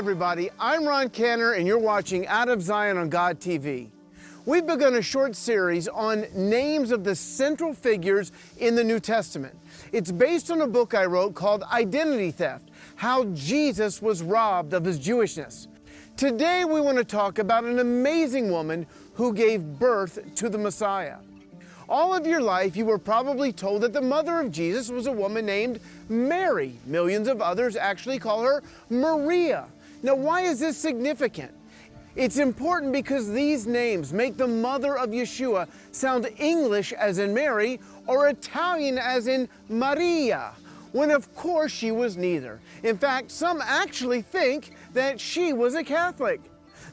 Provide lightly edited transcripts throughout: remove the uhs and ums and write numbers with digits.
everybody, I'm Ron Canner and you're watching Out of Zion on God TV. We've begun a short series on names of the central figures in the New Testament. It's based on a book I wrote called Identity Theft, How Jesus Was Robbed of His Jewishness. Today we want to talk about an amazing woman who gave birth to the Messiah. All of your life, you were probably told that the mother of Jesus was a woman named Mary. Millions of others actually call her Maria. Now, why is this significant? It's important because these names make the mother of Yeshua sound English as in Mary or Italian as in Maria, when of course she was neither. In fact, some actually think that she was a Catholic.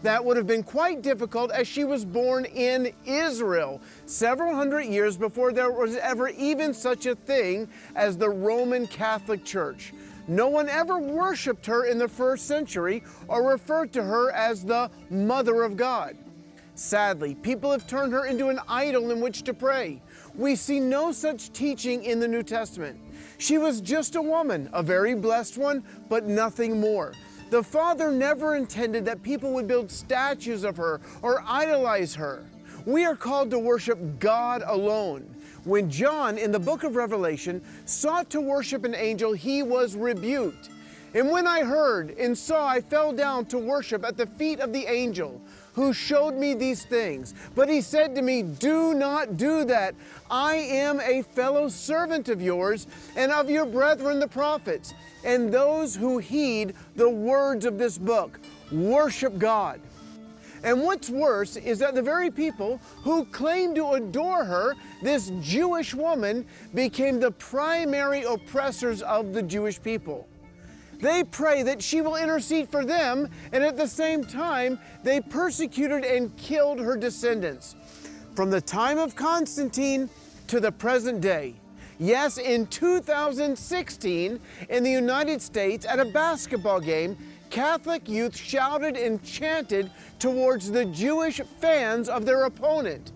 That would have been quite difficult as she was born in Israel, several hundred years before there was ever even such a thing as the Roman Catholic Church. No one ever worshiped her in the first century or referred to her as the Mother of God. Sadly, people have turned her into an idol in which to pray. We see no such teaching in the New Testament. She was just a woman, a very blessed one, but nothing more. The Father never intended that people would build statues of her or idolize her. We are called to worship God alone. When John, in the book of Revelation, sought to worship an angel, he was rebuked. And when I heard and saw, I fell down to worship at the feet of the angel who showed me these things. But he said to me, "Do not do that. I am a fellow servant of yours and of your brethren the prophets, and those who heed the words of this book. Worship God." And what's worse is that the very people who claim to adore her, this Jewish woman, became the primary oppressors of the Jewish people. They pray that she will intercede for them, and at the same time, they persecuted and killed her descendants. From the time of Constantine to the present day. Yes, in 2016, in the United States, at a basketball game, Catholic youth shouted and chanted towards the Jewish fans of their opponent,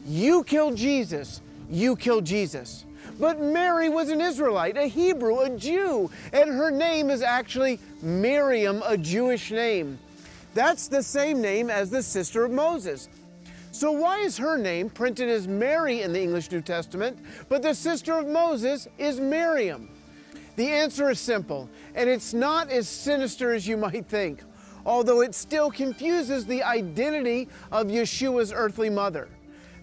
"You killed Jesus, you killed Jesus." But Mary was an Israelite, a Hebrew, a Jew, and her name is actually Miriam, a Jewish name. That's the same name as the sister of Moses. So why is her name printed as Mary in the English New Testament, but the sister of Moses is Miriam? The answer is simple, and it's not as sinister as you might think, although it still confuses the identity of Yeshua's earthly mother.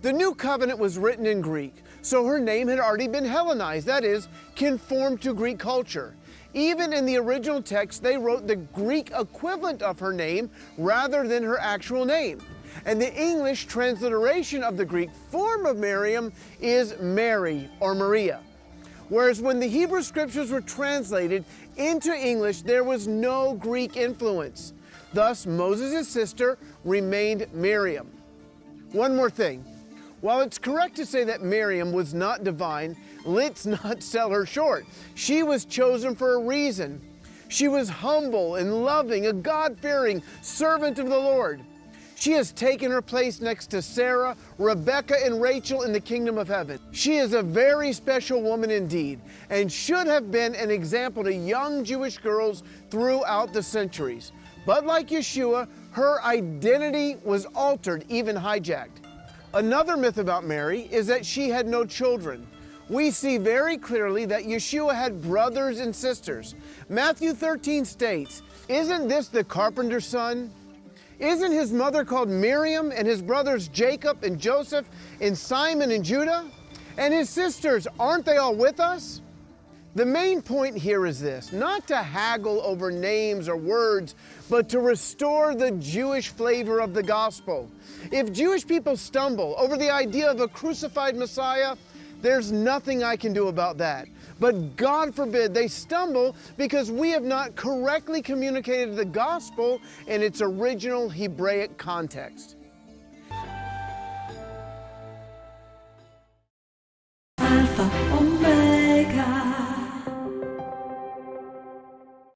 The New Covenant was written in Greek, so her name had already been Hellenized, that is, conformed to Greek culture. Even in the original text, they wrote the Greek equivalent of her name rather than her actual name. And the English transliteration of the Greek form of Miriam is Mary or Maria. Whereas when the Hebrew scriptures were translated into English, there was no Greek influence. Thus, Moses' sister remained Miriam. One more thing. While it's correct to say that Miriam was not divine, let's not sell her short. She was chosen for a reason. She was humble and loving, a God-fearing servant of the Lord. She has taken her place next to Sarah, Rebecca, and Rachel in the kingdom of heaven. She is a very special woman indeed, and should have been an example to young Jewish girls throughout the centuries. But like Yeshua, her identity was altered, even hijacked. Another myth about Mary is that she had no children. We see very clearly that Yeshua had brothers and sisters. Matthew 13 states, "Isn't this the carpenter's son? Isn't his mother called Miriam, and his brothers Jacob and Joseph and Simon and Judah? And his sisters, aren't they all with us?" The main point here is this, not to haggle over names or words, but to restore the Jewish flavor of the gospel. If Jewish people stumble over the idea of a crucified Messiah, there's nothing I can do about that. But God forbid they stumble because we have not correctly communicated the gospel in its original Hebraic context.